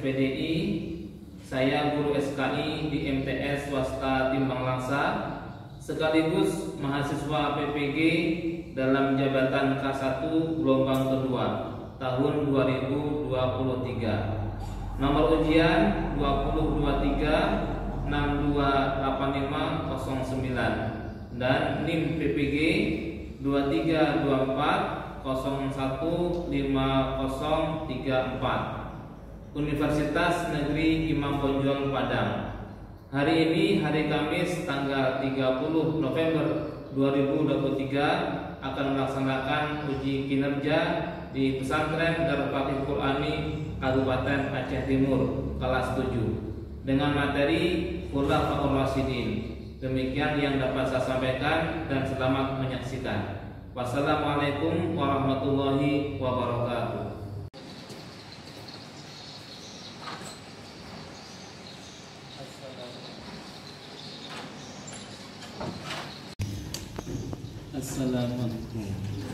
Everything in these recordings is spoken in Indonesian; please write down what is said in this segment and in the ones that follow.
SPDI, saya guru SKI di MTS Swasta Timbang Langsa, sekaligus mahasiswa PPG dalam jabatan K1 gelombang kedua tahun 2023. Nomor ujian 2023 628509 dan NIM PPG 2324015034. Universitas Negeri Imam Bonjol Padang. Hari ini hari Kamis tanggal 30 November 2023 akan melaksanakan uji kinerja di Pesantren Darul Fathih Qur'ani Kabupaten Aceh Timur kelas 7 dengan materi Khulafaur Rasyidin. Demikian yang dapat saya sampaikan dan selamat menyaksikan. Wassalamualaikum warahmatullahi wabarakatuh. Assalamualaikum.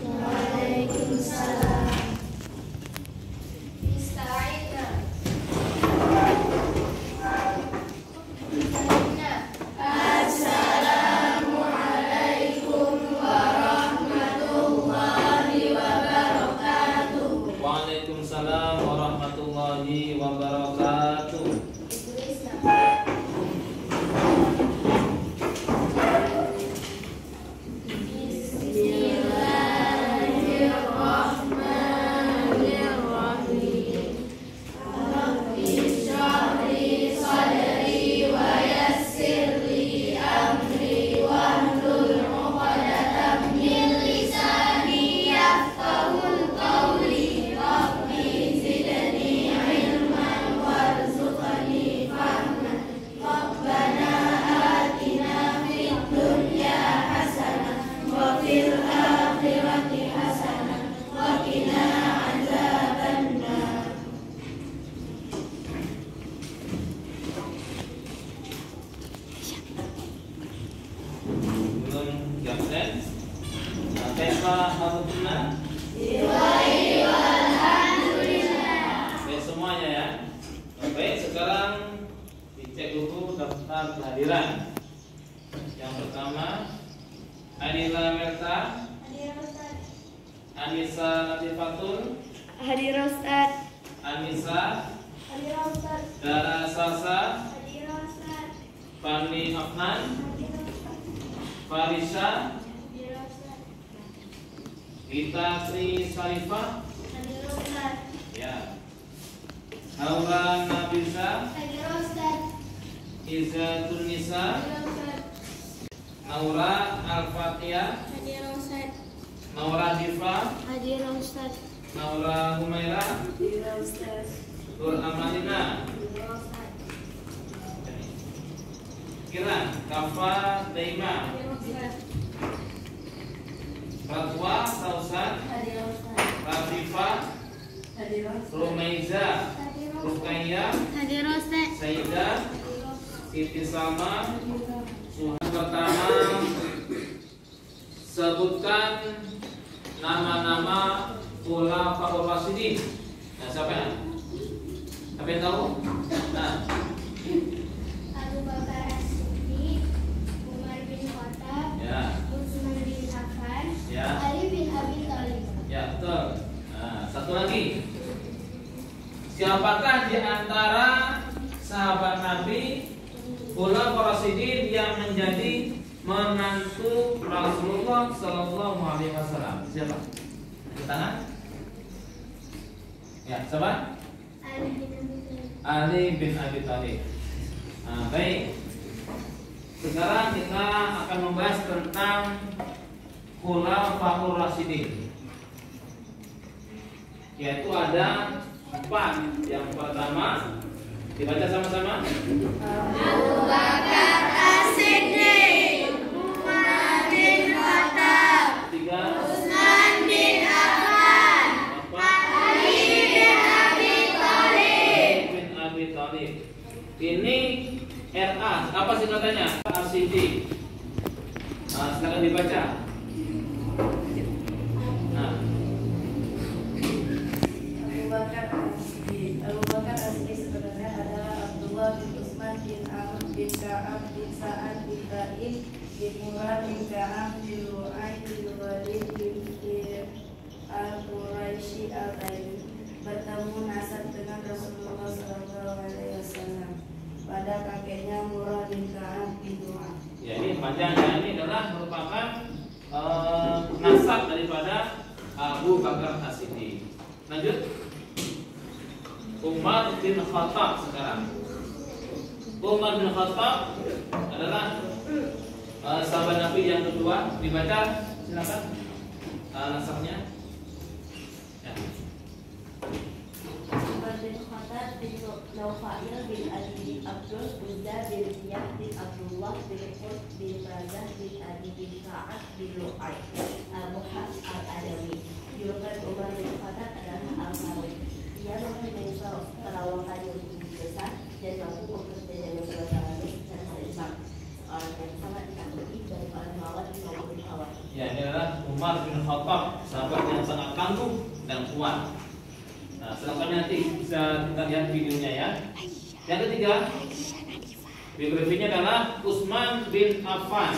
Waalaikumsalam. Ista'ina. Assalamualaikum warahmatullahi wabarakatuh. Waalaikumsalam warahmatullahi wabarakatuh. Baik semuanya ya. Baik, sekarang dicek dulu daftar kehadiran. Yang pertama Adila Merta, Anissa Latifatul, Hadir Ustaz. Anissa, Hadir Ustaz. Dara Salsa, Hadir Ustaz. Fani Afnan, Hadir Ustaz. Farisha, Hadir Ustaz. Gita Sri Sarifah, Hadir Ustaz. ya. Haura Nabisa, Hadir Ustaz. Izzatun Nisa, Hadir Ustaz. Naura Al-Fatihah, Hadir Ustaz. Naura Diva, Hadir Ustaz. Naura Humaira, Hadir Ustaz. Nur Amalina, Hadir Ustaz. Kiran Kafa Daima, Hadir Ustaz. Ratwa Sausan, Hadir Ustaz. Rafifa, Hadir Ustaz. Rumaiza, Hadir Ustaz. Ruqayyah, Hadir Ustaz. Sayyidah, Siti Salma. Suhan pertama, sebutkan nama-nama Khulafaur Rasyidin. Nah, siapa ya? Siapa yang tahu? Nah, Abu Bakar As-Siddiq, Umar bin Khattab, ya, Utsman bin Affan, ya, Ali bin Abi Thalib. ya betul. Nah, satu lagi. Siapakah di antara sahabat Nabi Khulafaur Rasyidin yang menjadi menantu Rasulullah Sallallahu Alaihi Wasallam? Siapa? Angkat tangan. Ya, siapa? Ali bin Abi Thalib. Nah, baik. Sekarang kita akan membahas tentang Khulafaur Rasyidin. Yaitu ada 4. Yang pertama dibaca sama-sama. Abu Bakar As-Siddiq, Umar bin Khattab, 3. Utsman bin Affan, Ali bin Abi Thalib. Bin Abi Thalib. Ini RA, apa singkatannya? As-Siddiq. Nah, silakan dibaca. Nah, Abu Bakar As-Siddiq sebenarnya adalah Abdullah bin Utsman bin Amr bin Ka'ab bin Sa'ad bin Taib bin Murrah bin Ka'ab bin Lu'ay bin Walid bin Al-Quraisy Al-Taimi, bertemu nasab dengan Rasulullah SAW pada kakeknya Murrah bin Ka'ab bin Lu'ay. ya ini panjangnya ini adalah merupakan nasab daripada Abu Bakar As-Siddiq. Lanjut. Umar bin Khattab sekarang. Umar bin Khattab adalah sahabat Nabi yang kedua. Dibaca, silakan nasabnya. Ya. Umar bin Khattab bin Naufail bin Ali bin Abdul Uzza bin Ziyad bin Abdullah bin Qurt bin Razah bin Ali bin Ka'ab bin Lu'ay Abu Hafs al-Adawi. Julukan Umar bin Khattab adalah Al-Faruq. Ia mempunyai perawakan yang tinggi besar dan mampu bekerja dengan segala secara seimbang. Orang yang sangat ditakuti dari orang lawan maupun lawan. Ya, ini adalah Umar bin Khattab, sahabat yang sangat tangguh dan kuat. Nah, silakan nanti bisa kita lihat videonya ya. Yang ketiga, biografinya adalah Utsman bin Affan.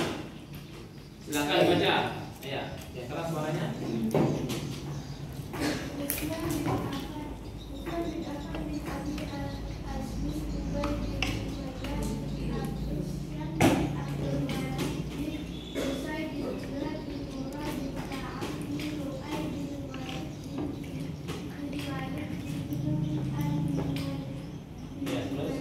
Silakan dibaca. Ya, yang keras suaranya. Ya, terus.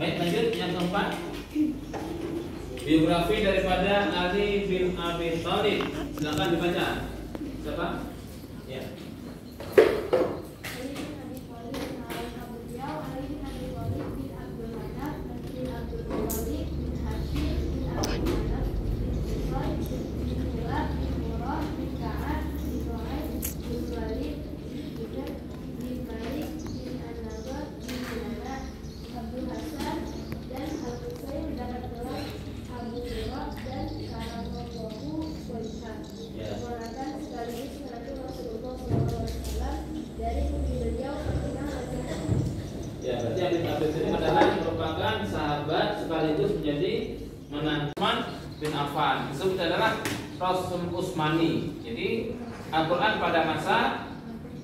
Baik, lanjut yang keempat. Biografi daripada Ali bin Abi Thalib. Silakan dibaca. Siapa? Ya. Ya, berarti Ali bin Abi Thalib ini adalah merupakan sahabat sekaligus menjadi menantu Utsman bin Affan. Disebut adalah Rasul Utsmani. Jadi Al-Quran pada masa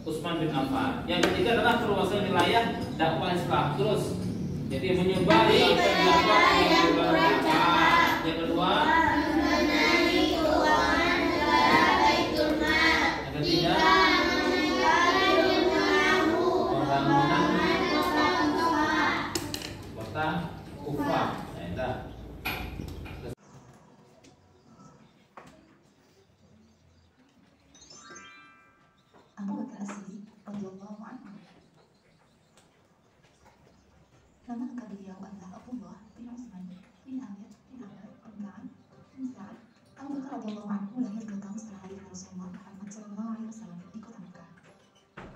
Utsman bin Affan. Yang ketiga adalah perluasan wilayah dakwah Islam. Terus, jadi menyebar sampai dakwah yang bermanfaat. Yang kedua, Mengenai keuangan negara Baitul Mal. yang ketiga, kota Kufah. Nah, Abu Bakar As-Siddiq radhiyallahu anhu. Nama lengkap beliau adalah Abdullah bin Utsman bin Amir bin Amr bin Ka'ab bin Sa'ad. Abu Bakar radhiyallahu anhu lahir 2 tahun setelah lahir Rasulullah Muhammad SAW di kota Mekah.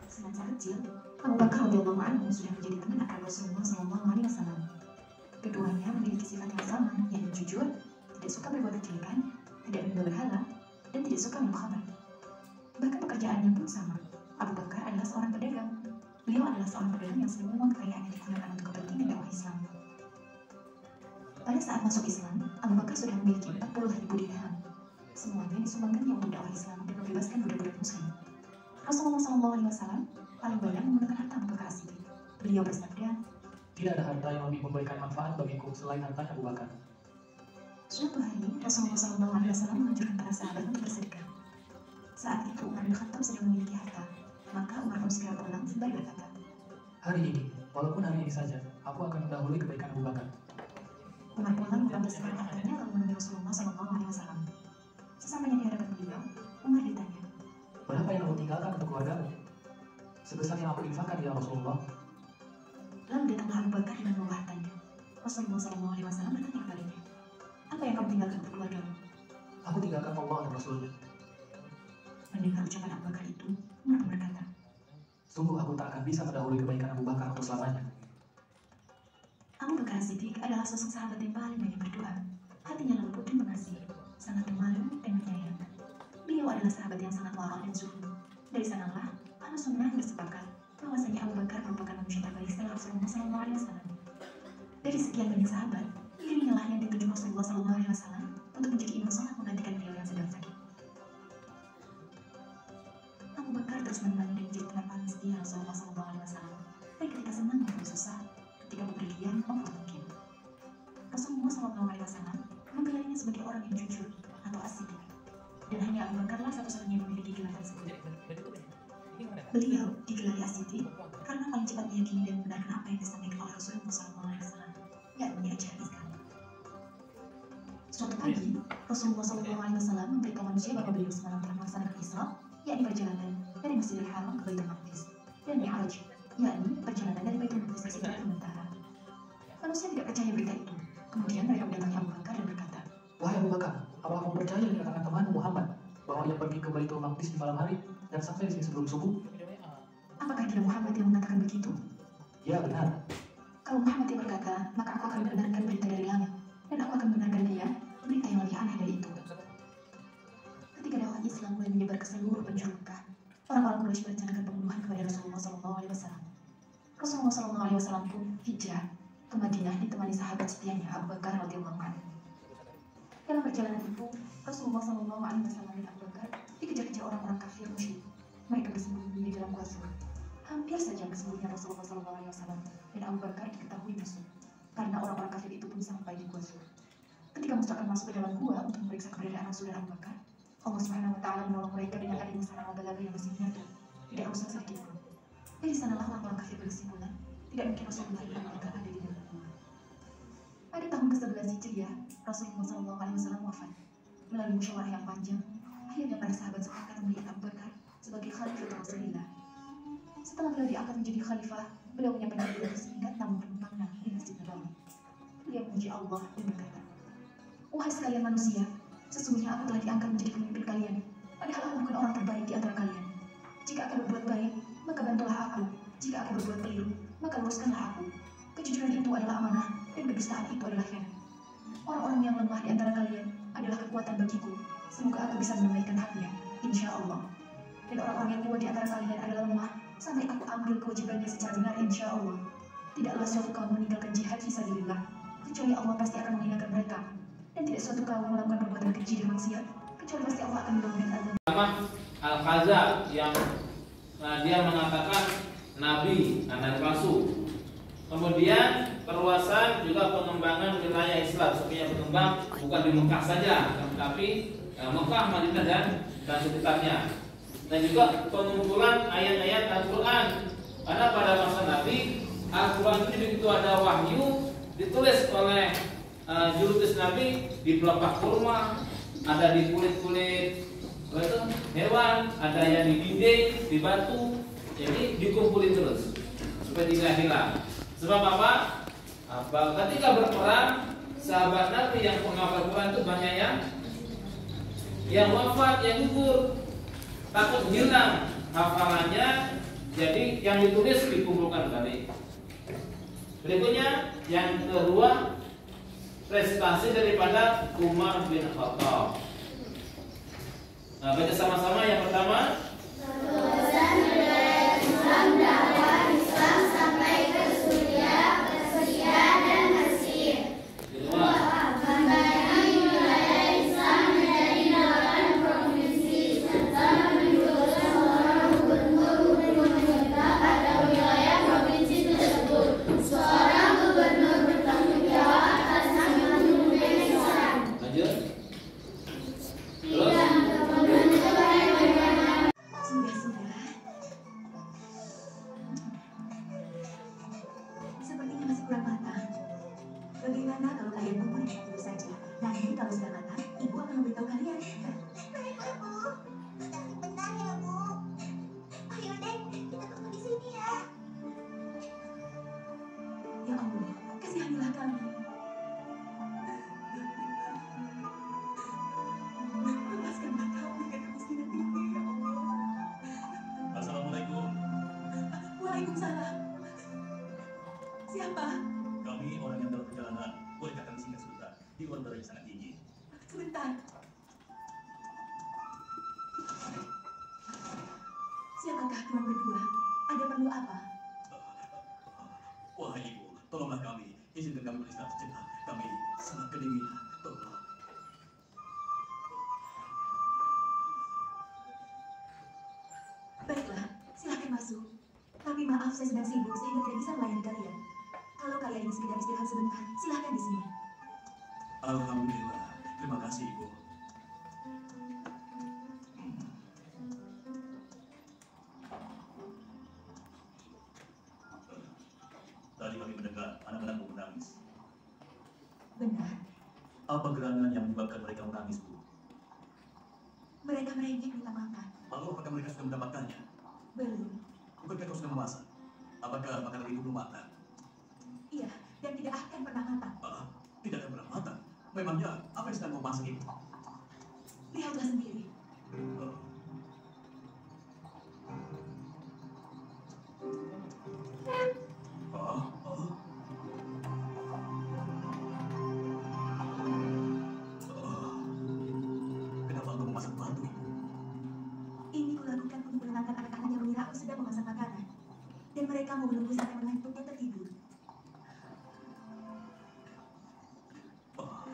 Semasa kecil, Abu Bakar radhiyallahu anhu sudah menjadi teman akrab Rasulullah SAW. Keduanya memiliki sifat yang sama, yaitu jujur, tidak suka berbuat kejelekan, tidak menyembah berhala, dan tidak suka mengkhabar. Bahkan pekerjaannya pun sama. Abu Bakar adalah seorang pedagang. Beliau adalah seorang pedagang yang semua kekayaannya digunakan untuk kepentingan dakwah Islam. Pada saat masuk Islam, Abu Bakar sudah memiliki 40.000 dirham. Semuanya disumbangkannya untuk dakwah Islam dan membebaskan budak-budak muslim. Rasulullah SAW paling banyak menggunakan harta Abu Bakar As-Siddiq. Beliau bersabda, tidak ada harta yang lebih memberikan manfaat bagiku selain harta Abu Bakar. Suatu hari, Rasulullah SAW menganjurkan para sahabat untuk bersedekah. Saat itu Umar bin Khattab sedang memiliki harta, maka Umar pun segera pulang sembari berkata, Hari ini, walaupun hari ini saja, aku akan mendahului kebaikan Abu Bakar. Umar pulang mengambil sekarang hartanya lalu menemui Rasulullah SAW. Sesampainya di hadapan beliau, Umar ditanya, Berapa yang aku tinggalkan untuk keluargamu? Sebesar yang aku infakkan ya Rasulullah. Lalu datanglah Abu Bakar dengan membawa hartanya. Rasulullah SAW bertanya kepadanya, apa yang kamu tinggalkan untuk keluargamu? Aku tinggalkan Allah dan Rasulnya. Mendengar ucapan Abu Bakar itu, Umar pun berkata, Sungguh aku tak akan bisa mendahului kebaikan Abu Bakar untuk selamanya. Abu Bakar As-Siddiq adalah sosok sahabat yang paling banyak berdoa. Hatinya lembut dan pengasih, sangat pemalu dan menyayang. Beliau adalah sahabat yang sangat warok dan zuhud. Dari sanalah, Ahlus Sunnah bersepakat bahwasanya Abu Bakar merupakan manusia terbaik setelah Rasulullah SAW. Dari sekian banyak sahabat, dirinya lah yang ditunjuk Rasulullah SAW untuk menjadi imam sholat menggantikan beliau yang sedang sakit. Abu Bakar terus menemani dan menjadi teman paling setia Rasulullah SAW, baik ketika senang maupun susah, ketika bepergian maupun mungkin. Rasulullah SAW menggelarinya sebagai orang yang jujur atau as-siddiq, dan hanya Abu Bakar lah satu-satunya yang memiliki gelar tersebut. Beliau digelari as-siddiq karena paling cepat meyakini dan membenarkan apa yang disampaikan oleh Rasulullah SAW, yakni ajaran Islam. Suatu pagi, Rasulullah SAW memberitahu manusia bahwa beliau semalam telah melaksanakan Isra, yakni perjalanan dari Masjidil Haram ke Baitul Maqdis, dan Mi'raj, yakni perjalanan dari Baitul Maqdis ke Sidratul Muntaha. Manusia tidak percaya berita itu. Kemudian mereka mendatangi Abu Bakar dan berkata, Wahai Abu Bakar, apa kamu percaya dengan kata temanmu Muhammad bahwa dia pergi ke Baitul Maqdis di malam hari dan sampai di sini sebelum subuh? apakah tidak Muhammad yang mengatakan begitu? Ya benar. Kalau Muhammad yang berkata, maka aku akan membenarkan berita dari langit, dan aku akan membenarkan dia berita yang lebih aneh dari itu. Ketika dakwah Islam mulai menyebar ke seluruh penjuru Mekah, orang-orang Quraisy merencanakan pembunuhan kepada Rasulullah SAW. Rasulullah SAW pun hijrah ke Madinah ditemani sahabat setianya Abu Bakar radhiyallahu anhu. Dalam perjalanan itu, Rasulullah SAW dan Abu Bakar dikejar-kejar orang-orang kafir musyrik. Mereka bersembunyi di dalam gua Zur. Hampir saja kesembunyian Rasulullah SAW dan Abu Bakar diketahui musuh, karena orang-orang kafir itu pun sampai di gua Zur. Ketika musuh akan masuk ke dalam gua untuk memeriksa keberadaan Rasul dan Abu Bakar, Allah Subhanahu wa Ta'ala menolong mereka dengan adanya sarana balaghah yang masih nyata, tidak rusak sedikit pun. Dari sanalah orang-orang kafir berkesimpulan, tidak mungkin Rasulullah dan Abu Bakar ada di dalam gua. Pada tahun ke-11 Hijriah, Rasulullah SAW wafat. Melalui musyawarah yang panjang, akhirnya para sahabat sepakat memilih Abu Bakar sebagai khalifah Rasulullah. Setelah beliau diangkat menjadi khalifah, beliau menyampaikan pidato singkat namun bermakna di Masjid Nabawi. Beliau memuji Allah dan berkata, Wahai sekalian manusia, sesungguhnya aku telah diangkat menjadi pemimpin kalian, padahal aku bukan orang terbaik di antara kalian. Jika aku berbuat baik, maka bantulah aku. Jika aku berbuat keliru, maka luruskanlah aku. Kejujuran itu adalah amanah, dan kedustaan itu adalah khianat. Orang-orang yang lemah di antara kalian adalah kekuatan bagiku. Semoga aku bisa menunaikan haknya, insya Allah. Dan orang-orang yang kuat di antara kalian adalah lemah, sampai aku ambil kewajibannya secara benar, insya Allah. Tidaklah suatu kaum meninggalkan jihad fisabilillah, kecuali Allah pasti akan menghinakan mereka. Dan tidak suatu kaum melakukan perbuatan keji dan maksiat, kecuali pasti Allah akan memberikan azab. Al-Qaza yang dia mengatakan Nabi, anak Rasul. Kemudian perluasan juga pengembangan wilayah Islam supaya berkembang bukan di Mekah saja, tetapi Mekah, Madinah dan sekitarnya. Dan juga pengumpulan ayat-ayat Al-Quran, karena pada masa Nabi Al-Quran itu begitu ada wahyu ditulis oleh jurutus Nabi di pelepah kurma, ada di kulit-kulit hewan, ada yang di dinding, di batu, jadi dikumpulin terus supaya tidak hilang. Sebab apa? Ketika berperang, sahabat Nabi yang menghafal Quran itu banyak yang wafat, yang gugur, takut hilang hafalannya, jadi yang ditulis dikumpulkan balik. Berikutnya yang kedua, prestasi daripada Umar bin Khattab. Nah, baca sama-sama. Yang pertama, Terusan riwayat Islam, dakwah Islam sampai ke Suriah, Persia, dan Mesir. kedua, Membagi Bagaimana kalau kalian kumpul tidur saja? Nanti kalau sudah matang, ibu akan memberitahu kalian. Ya? Baik, Bu. Benar ya, Bu. Ayo deh, kita tunggu di sini ya. Ya Allah, kasihanilah kami. Lepaskanlah kami dari kemiskinan ini, ya Allah. Assalamualaikum. Waalaikumsalam. Siapa? Kami orang yang dalam perjalanan. Bolehkah kami singgah sebentar? Di luar udara yang sangat tinggi. Sebentar. Siapakah tuan berdua? Ada perlu apa? Wahai ibu, tolonglah kami. Izinkan kami beristirahat sejenak. Kami sangat kedinginan. Tolong. Baiklah, silakan masuk. Tapi maaf, saya sedang sibuk sehingga tidak bisa melayani kalian. Kalau kalian ingin sekedar istirahat sebentar, silakan di sini. Alhamdulillah. Terima kasih ibu. Tadi kami mendengar anak-anakmu menangis. Benar, Apa gerangan yang menyebabkan mereka menangis, Bu? mereka merengek minta makan. Lalu apakah mereka sudah mendapatkannya? Belum. Bukankah kau sudah memasak? Apakah makanan itu belum matang? Iya, dan tidak akan pernah matang. Ah, tidak akan pernah matang. Memangnya apa yang sedang kau masak itu? Lihatlah sendiri. Oh. Oh, oh. Oh. Kenapa kau memasak batu itu? Ini kulakukan untuk menenangkan anak-anak yang mengira aku sedang memasak makanan. Dan mereka mau menunggu sampai mengantuk dan tertidur. Oh.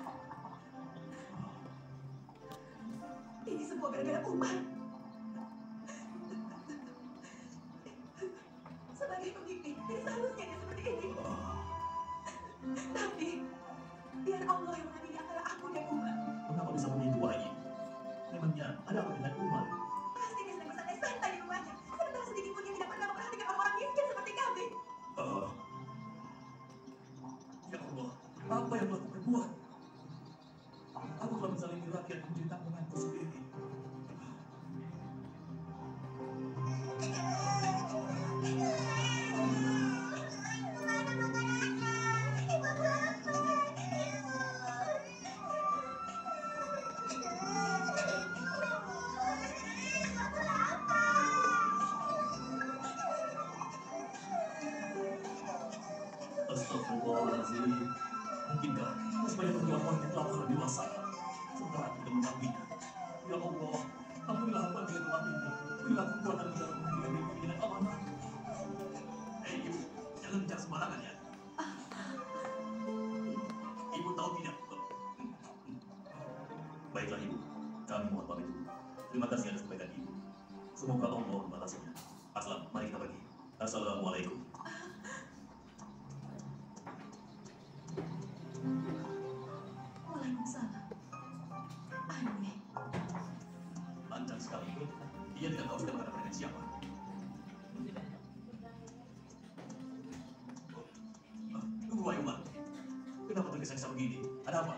Ini semua gara-gara Umar. Sebagai pemimpin, tidak seharusnya dia seperti ini. Oh. Tapi, biar Allah yang mengadili antara aku dan Umar. Mengapa bisa begitu, wahai ibu? Memangnya ada apa dengan Umar? Pasti dia sedang bersantai-santai di rumahnya. Sementara sedikit pun dia tidak pernah memperhatikan orang-orang miskin seperti kami. Oh. Ya Allah, apa yang telah kuperbuat? Aku telah menzalimi rakyat yang menjadi tanggunganku sendiri. Astagfirullahaladzim. Mungkinkah masih banyak orang yang telah lebih dewasa? Sementara aku tidak mendampingi. Ya Allah, ampunilah hamba dengan doa ini. Berilah kekuatan dalam menjaga diri dengan amanah. Hei ibu, jangan bicara sembarangan ya. Ibu tahu tidak? Baiklah ibu, kami mohon pamit dulu. Terima kasih atas kebaikan ibu. Semoga Allah membalasnya. Aslam, mari kita pergi. Assalamualaikum. Waalaikumsalam. Aneh. Lancar sekali. Dia tidak tahu sedang berhadapan dengan siapa. Tunggu, wahai Umar. Kenapa tergesa-gesa begini? Ada apa?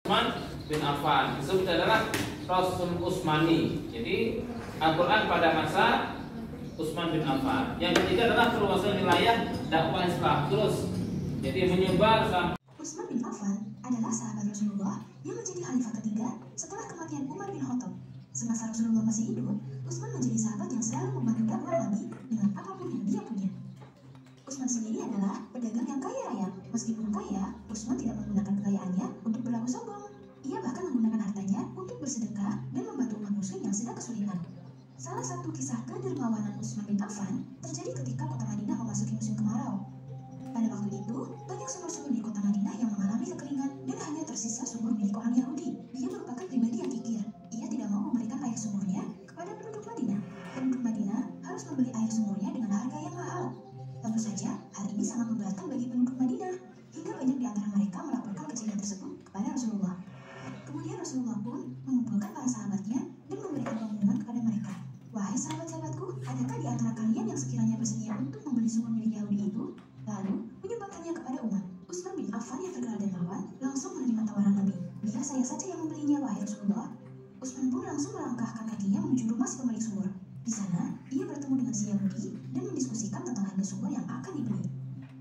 Utsman bin Affan disebut adalah Rasul Utsmani. Jadi Al-Quran pada masa Utsman bin Affan. Yang ketiga adalah perluasan wilayah dakwah Islam terus. Jadi menyebar sampai Utsman bin Affan adalah sahabat Rasulullah yang menjadi khalifah ketiga setelah kematian Umar bin Khattab. Semasa Rasulullah masih hidup, Utsman menjadi sahabat yang selalu membantu dakwah Nabi dengan apapun yang dia punya. Utsman sendiri adalah pedagang yang kaya raya. Meskipun kaya, Utsman tidak menggunakan kekayaannya untuk berlaku sombong. Ia bahkan menggunakan hartanya untuk bersedekah dan membantu umat muslim yang sedang kesulitan. Salah satu kisah kedermawanan Utsman bin Affan terjadi ketika kota Madinah memasuki musim kemarau. Pada waktu itu, banyak sumur-sumur di kota Madinah yang mengalami kekeringan dan hanya tersisa sumur milik orang Yahudi. Dia merupakan pribadi yang kikir. Ia tidak mau memberikan air sumurnya kepada penduduk Madinah. Penduduk Madinah harus membeli air sumurnya dengan harga yang mahal. Tentu saja, hal ini sangat memberatkan bagi penduduk Madinah, hingga banyak di antara mereka melaporkan kejadian tersebut kepada Rasulullah. Rasulullah pun mengumpulkan para sahabatnya dan memberikan pengumuman kepada mereka. Wahai sahabat-sahabatku, adakah di antara kalian yang sekiranya bersedia untuk membeli sumur milik Yahudi itu, lalu menyumbangkannya kepada umat? Utsman bin Affan yang terkenal dermawan langsung menerima tawaran Nabi. Biar saya saja yang membelinya, wahai Rasulullah. Utsman pun langsung melangkahkan kakinya menuju rumah si pemilik sumur. Di sana, ia bertemu dengan si Yahudi dan mendiskusikan tentang harga sumur yang akan dibeli.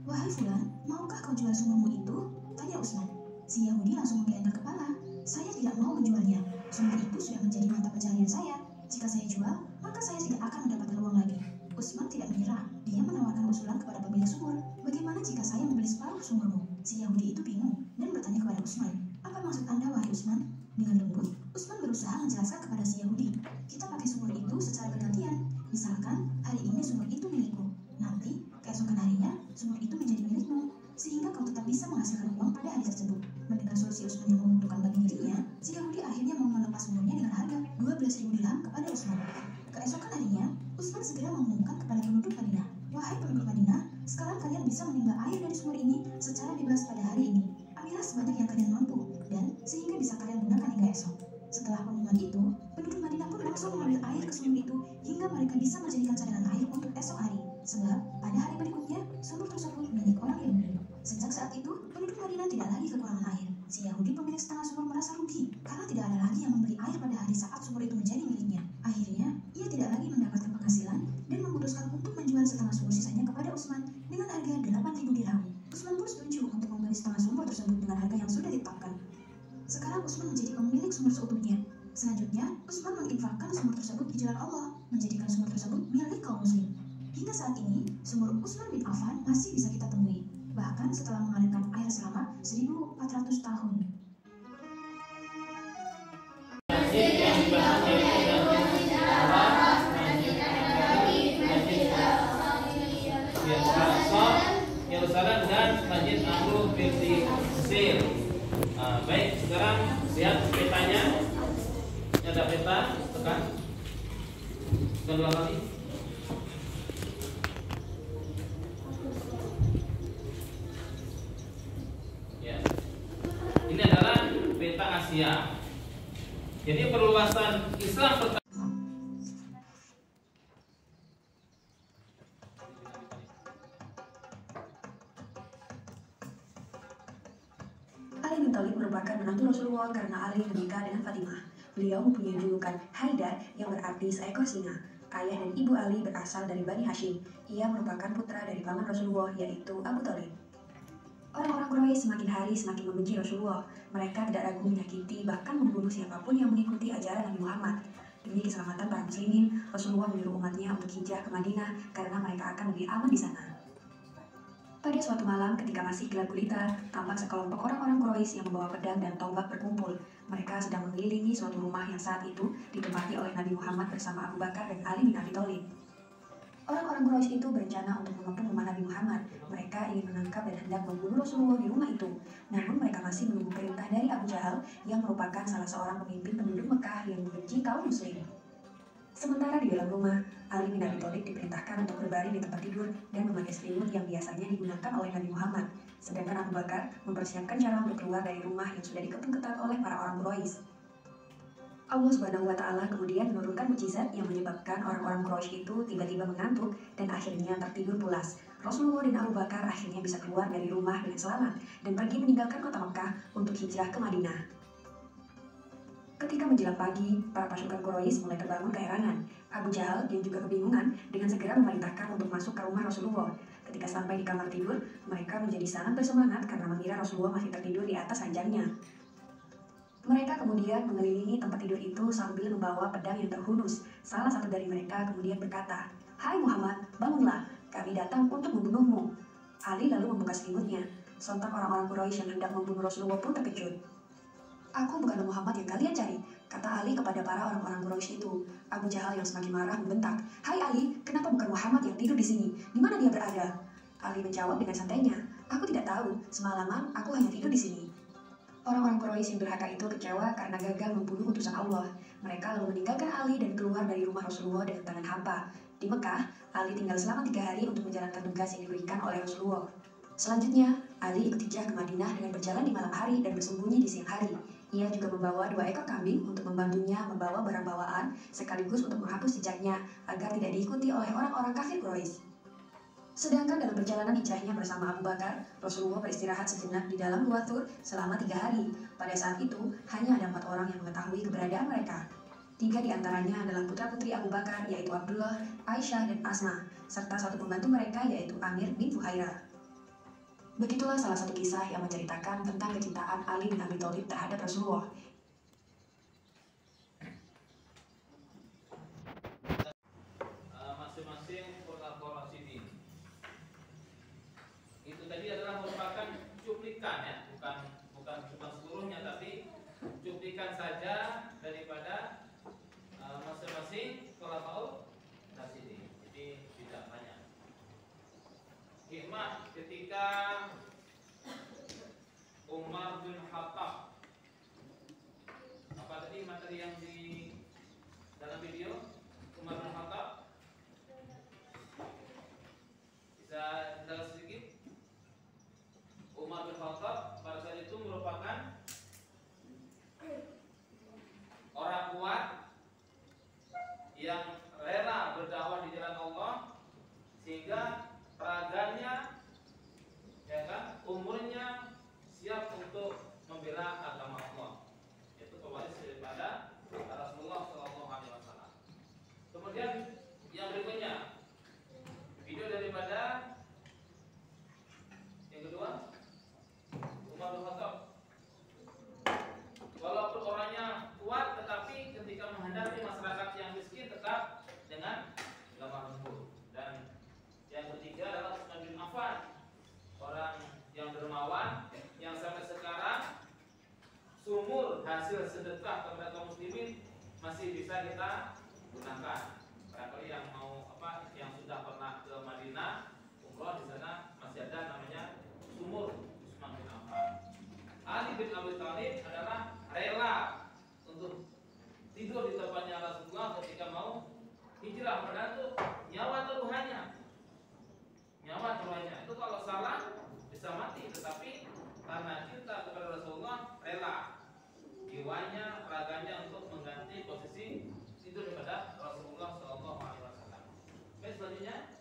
Wahai Fulan, maukah kau jual sumurmu itu? Tanya Utsman. Si Yahudi langsung menggelengkan kepala. Saya tidak mau menjualnya. Sumur itu sudah menjadi mata pencaharian saya. Jika saya jual, maka saya tidak akan mendapatkan uang lagi. Utsman tidak menyerah. Dia menawarkan usulan kepada pemilik sumur. Bagaimana jika saya membeli separuh sumurmu? Si Yahudi itu bingung dan bertanya kepada Utsman. Apa maksud Anda, wahai Utsman? Dengan lembut, Utsman berusaha menjelaskan kepada si Yahudi. Kita pakai sumur itu secara bergantian. Misalkan, hari ini sumur itu milikku. Nanti, keesokan harinya, sumur itu menjadi milikmu. Sehingga kau tetap bisa menghasilkan uang pada hari tersebut. Mendengar solusi Utsman yang menguntungkan bagi dirinya, si Yahudi akhirnya mau melepas sumurnya dengan harga 12.000 dirham kepada Utsman. Keesokan harinya, Utsman segera mengumumkan kepada penduduk Madinah, wahai penduduk Madinah, sekarang kalian bisa menimba air dari sumur ini secara bebas pada hari ini. Ambillah sebanyak yang kalian mampu, dan sehingga bisa kalian gunakan hingga esok. Setelah pengumuman itu, penduduk Madinah pun langsung mengambil air ke sumur itu hingga mereka bisa menjadikan cadangan air untuk esok hari. Sebab pada hari berikutnya, sumur tersebut milik orang Yahudi. Sejak saat itu, penduduk Madinah tidak lagi kekurangan air. Si Yahudi pemilik setengah sumur merasa rugi karena tidak ada lagi yang membeli air pada hari saat sumur itu menjadi miliknya. Akhirnya, ia tidak lagi mendapatkan penghasilan dan memutuskan untuk menjual setengah sumur sisanya kepada Utsman dengan harga 8.000 dirham. Utsman pun setuju untuk membeli setengah sumur tersebut dengan harga yang sudah ditetapkan. Sekarang Utsman menjadi pemilik sumur seutuhnya. Selanjutnya, Utsman menginfakkan sumur tersebut di jalan Allah, menjadikan sumur tersebut milik kaum muslim. Hingga saat ini, sumur Utsman bin Affan masih bisa kita temui, bahkan setelah mengalirkan air selama 1.400 tahun. Masjid yang dibahas yaitu Masjid Haram, Masjid Nabawi, Masjid Al-Aqsa, Yerusalem dan Masjid Amru bin Mesir. Baik, sekarang lihat petanya. Ini ada peta, tekan. Tekan 2 kali. Ya. Ini adalah peta Asia. Jadi perluasan Islam pertama. Ali bin Thalib merupakan menantu Rasulullah karena Ali menikah dengan Fatimah. Beliau mempunyai julukan Haidar yang berarti seekor singa. Ayah dan ibu Ali berasal dari Bani Hashim. Ia merupakan putra dari paman Rasulullah yaitu Abu Thalib. Orang-orang Quraisy semakin hari semakin membenci Rasulullah. Mereka tidak ragu menyakiti bahkan membunuh siapapun yang mengikuti ajaran Nabi Muhammad. Demi keselamatan para muslimin, Rasulullah menyuruh umatnya untuk hijrah ke Madinah karena mereka akan lebih aman di sana. Pada suatu malam ketika masih gelap gulita, tampak sekelompok orang-orang Quraisy yang membawa pedang dan tombak berkumpul. Mereka sedang mengelilingi suatu rumah yang saat itu ditempati oleh Nabi Muhammad bersama Abu Bakar dan Ali bin Abi Thalib. Orang-orang Quraisy itu berencana untuk mengepung rumah Nabi Muhammad. Mereka ingin menangkap dan hendak membunuh Rasulullah di rumah itu. Namun mereka masih menunggu perintah dari Abu Jahal yang merupakan salah seorang pemimpin penduduk Mekah yang membenci kaum muslim. Sementara di dalam rumah, Ali bin Abi Thalib diperintahkan untuk berbaring di tempat tidur dan memakai selimut yang biasanya digunakan oleh Nabi Muhammad. Sedangkan Abu Bakar mempersiapkan cara untuk keluar dari rumah yang sudah dikepung ketat oleh para orang Quraisy. Allah Subhanahu wa Ta'ala kemudian menurunkan mukjizat yang menyebabkan orang-orang Quraisy itu tiba-tiba mengantuk dan akhirnya tertidur pulas. Rasulullah dan Abu Bakar akhirnya bisa keluar dari rumah dengan selamat dan pergi meninggalkan kota Mekah untuk hijrah ke Madinah. Ketika menjelang pagi, para pasukan Quraisy mulai terbangun keherangan. Abu Jahal yang juga kebingungan dengan segera memerintahkan untuk masuk ke rumah Rasulullah. Ketika sampai di kamar tidur, mereka menjadi sangat bersemangat karena mengira Rasulullah masih tertidur di atas ranjangnya. Mereka kemudian mengelilingi tempat tidur itu sambil membawa pedang yang terhunus. Salah satu dari mereka kemudian berkata, "Hai Muhammad, bangunlah, kami datang untuk membunuhmu." Ali lalu membuka selimutnya. Sontak orang-orang Quraisy yang hendak membunuh Rasulullah pun terkejut. "Aku bukanlah Muhammad yang kalian cari," kata Ali kepada para orang-orang Quraisy itu. Abu Jahal yang semakin marah membentak, "Hai Ali, kenapa bukan Muhammad yang tidur di sini? Di mana dia berada?" Ali menjawab dengan santainya, "Aku tidak tahu, semalaman aku hanya tidur di sini." Orang-orang Quraisy yang durhaka itu kecewa karena gagal membunuh utusan Allah. Mereka lalu meninggalkan Ali dan keluar dari rumah Rasulullah dengan tangan hampa. Di Mekah, Ali tinggal selama 3 hari untuk menjalankan tugas yang diberikan oleh Rasulullah. Selanjutnya, Ali ikut hijrah ke Madinah dengan berjalan di malam hari dan bersembunyi di siang hari. Ia juga membawa 2 ekor kambing untuk membantunya membawa barang bawaan sekaligus untuk menghapus jejaknya agar tidak diikuti oleh orang-orang kafir Quraisy. Sedangkan dalam perjalanan hijrahnya bersama Abu Bakar, Rasulullah beristirahat sejenak di dalam Gua Thur selama 3 hari. Pada saat itu, hanya ada 4 orang yang mengetahui keberadaan mereka. 3 di antaranya adalah putra-putri Abu Bakar, yaitu Abdullah, Aisyah, dan Asma, serta 1 pembantu mereka, yaitu Amir bin Fuhairah. Begitulah salah satu kisah yang menceritakan tentang kecintaan Ali bin Abi Thalib terhadap Rasulullah. Masing-masing khulafaur rasyidin. Itu tadi adalah merupakan cuplikan ya, bukan seluruhnya, tapi cuplikan saja daripada masing-masing khulafaur rasyidin. Jadi tidak banyak. Hikmah ketika Umar bin Khattab, apa tadi materi yang di dalam video Umar bin Khattab, bisa jelas sedikit. Umar bin Khattab pada saat itu merupakan orang kuat yang rela berdakwah di jalan Allah, sehingga raganya, ya kan, umurnya siap untuk membela agama Allah. Itu pewaris daripada Rasulullah SAW. Kemudian yang berikutnya, video daripada yang kedua, Umar bin Khattab. Walaupun orangnya kuat, tetapi ketika menghadapi masyarakat yang miskin tetap dengan lemah lembut. Dan yang ketiga adalah Utsman bin Affan, orang yang dermawan yang sampai sekarang sumur hasil sedekah kepada kaum muslimin masih bisa kita gunakan. Barangkali yang mau yang sudah pernah ke Madinah umroh, di sana masih ada namanya sumur Utsman bin Affan. Ali bin Abi Thalib adalah rela untuk tidur di tempatnya Rasulullah ketika mau hijrah, padahal itu nyawa taruhannya. Itu kalau salah bisa mati, tetapi karena cinta kepada Rasulullah rela jiwanya, raganya untuk mengganti posisi tidur kepada Rasulullah SAW. Baik, selanjutnya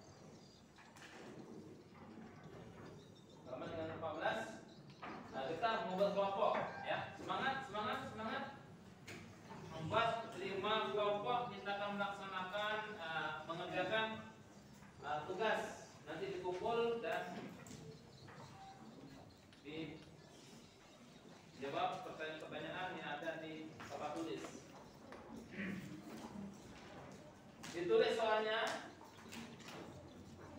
halaman dengan 14. Nah, kita membuat kelompok ya. Semangat membuat 5 kelompok. Kita akan melaksanakan mengerjakan tugas. Nanti dikumpul dan dijawab pertanyaan-pertanyaan yang ada di papan tulis. Ditulis soalnya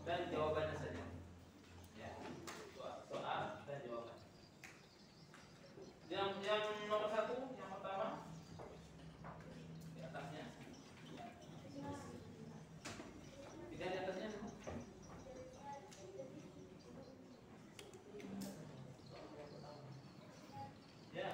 dan jawabannya saja. Ya, soal dan jawaban. Yang nomor 1, yang pertama di atasnya. Tidak di atasnya. Ya.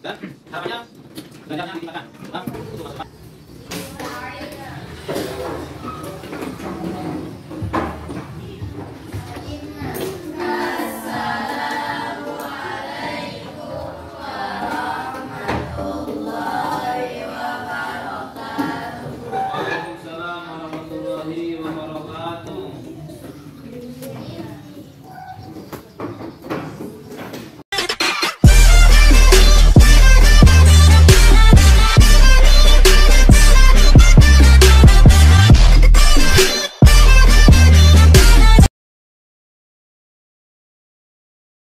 Dan harapannya belajarnya dimakan.